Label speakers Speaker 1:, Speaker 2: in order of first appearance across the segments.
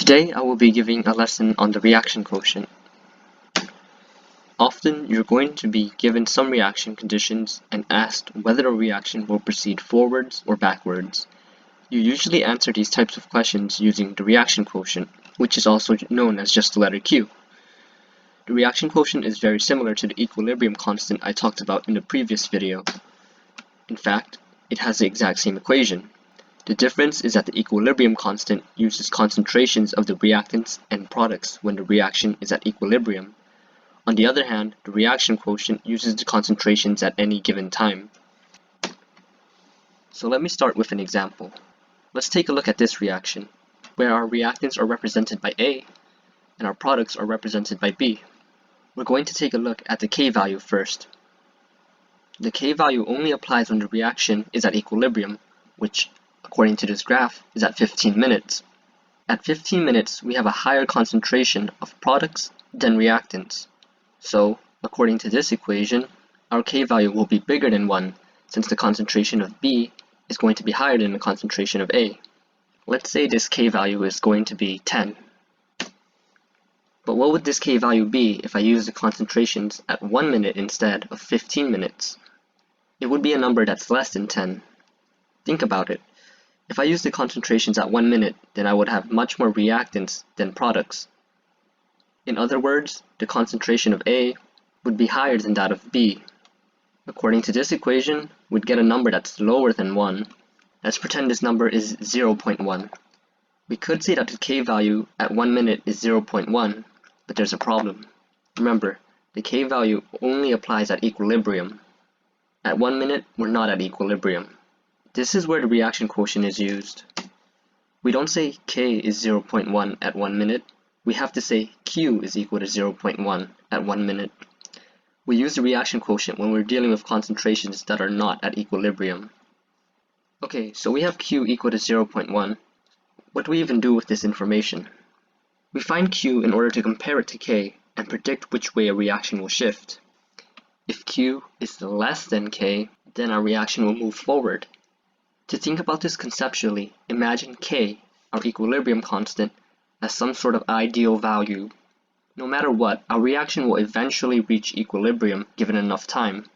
Speaker 1: Today I will be giving a lesson on the reaction quotient. Often you're going to be given some reaction conditions and asked whether a reaction will proceed forwards or backwards. You usually answer these types of questions using the reaction quotient, which is also known as just the letter Q. The reaction quotient is very similar to the equilibrium constant I talked about in the previous video. In fact, it has the exact same equation. The difference is that the equilibrium constant uses concentrations of the reactants and products when the reaction is at equilibrium. On the other hand, the reaction quotient uses the concentrations at any given time. So let me start with an example. Let's take a look at this reaction, where our reactants are represented by A and our products are represented by B. We're going to take a look at the K value first. The K value only applies when the reaction is at equilibrium, which, according to this graph, is at 15 minutes. At 15 minutes, we have a higher concentration of products than reactants. So, according to this equation, our K value will be bigger than 1, since the concentration of B is going to be higher than the concentration of A. Let's say this K value is going to be 10. But what would this K value be if I use the concentrations at 1 minute instead of 15 minutes? It would be a number that's less than 10. Think about it. If I use the concentrations at 1 minute, then I would have much more reactants than products. In other words, the concentration of A would be higher than that of B. According to this equation, we'd get a number that's lower than 1. Let's pretend this number is 0.1. We could say that the K value at 1 minute is 0.1, but there's a problem. Remember, the K value only applies at equilibrium. At 1 minute, we're not at equilibrium. This is where the reaction quotient is used. We don't say K is 0.1 at 1 minute. We have to say Q is equal to 0.1 at 1 minute. We use the reaction quotient when we're dealing with concentrations that are not at equilibrium. Okay, so we have Q equal to 0.1. What do we even do with this information? We find Q in order to compare it to K and predict which way a reaction will shift. If Q is less than K, then our reaction will move forward. To think about this conceptually, imagine K, our equilibrium constant, as some sort of ideal value. No matter what, our reaction will eventually reach equilibrium given enough time.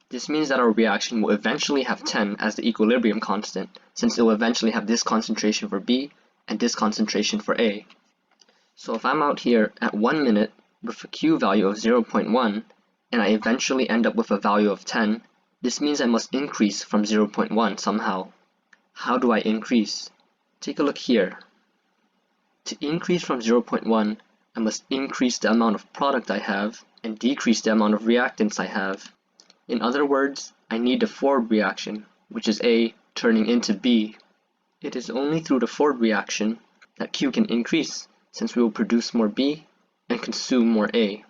Speaker 1: This means that our reaction will eventually have 10 as the equilibrium constant, since it will eventually have this concentration for B and this concentration for A. So if I'm out here at 1 minute with a Q value of 0.1 and I eventually end up with a value of 10, this means I must increase from 0.1 somehow. How do I increase? Take a look here. To increase from 0.1, I must increase the amount of product I have and decrease the amount of reactants I have. In other words, I need the forward reaction, which is A turning into B. It is only through the forward reaction that Q can increase, since we will produce more B and consume more A.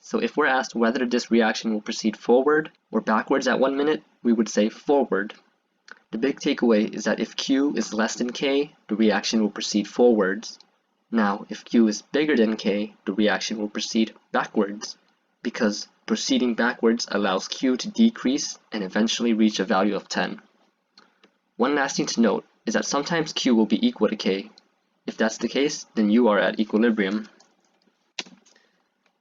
Speaker 1: So if we're asked whether this reaction will proceed forward or backwards at 1 minute, we would say forward. The big takeaway is that if Q is less than K, the reaction will proceed forwards. Now, if Q is bigger than K, the reaction will proceed backwards, because proceeding backwards allows Q to decrease and eventually reach a value of 10. One last thing to note is that sometimes Q will be equal to K. If that's the case, then you are at equilibrium.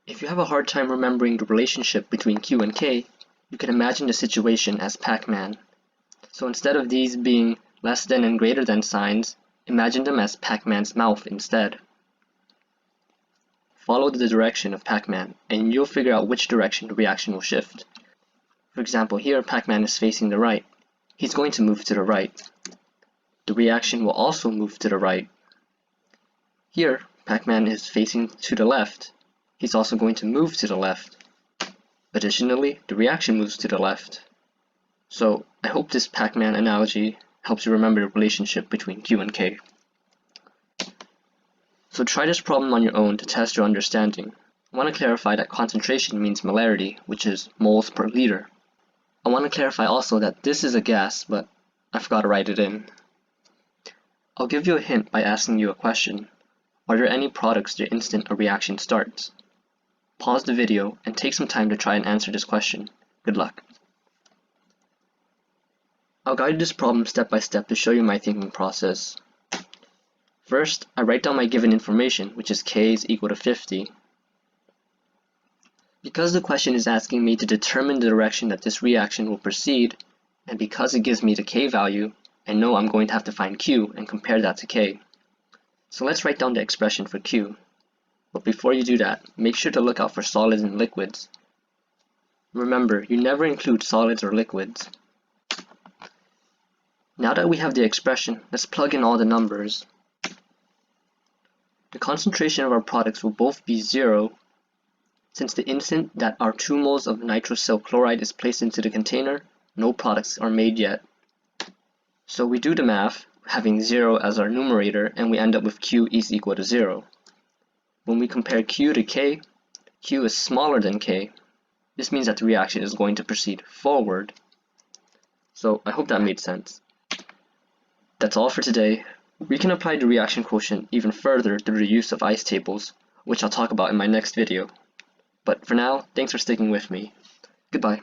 Speaker 1: If you have a hard time remembering the relationship between Q and K, you can imagine the situation as Pac-Man. So instead of these being less than and greater than signs, imagine them as Pac-Man's mouth instead. Follow the direction of Pac-Man, and you'll figure out which direction the reaction will shift. For example, here Pac-Man is facing the right. He's going to move to the right. The reaction will also move to the right. Here, Pac-Man is facing to the left. He's also going to move to the left. Additionally, the reaction moves to the left. So, I hope this Pac-Man analogy helps you remember the relationship between Q and K. So try this problem on your own to test your understanding. I want to clarify that concentration means molarity, which is moles per liter. I want to clarify also that this is a gas, but I forgot to write it in. I'll give you a hint by asking you a question. Are there any products the instant a reaction starts? Pause the video and take some time to try and answer this question. Good luck. I'll guide this problem step by step to show you my thinking process. First, I write down my given information, which is K is equal to 50. Because the question is asking me to determine the direction that this reaction will proceed, and because it gives me the K value, I know I'm going to have to find Q and compare that to K. So let's write down the expression for Q. But before you do that, make sure to look out for solids and liquids. Remember, you never include solids or liquids. Now that we have the expression, let's plug in all the numbers. The concentration of our products will both be 0, since the instant that our 2 moles of nitrosyl chloride is placed into the container, no products are made yet. So we do the math, having 0 as our numerator, and we end up with Q is equal to 0. When we compare Q to K, Q is smaller than K. This means that the reaction is going to proceed forward. So I hope that made sense. That's all for today. We can apply the reaction quotient even further through the use of ice tables, which I'll talk about in my next video. But for now, thanks for sticking with me. Goodbye.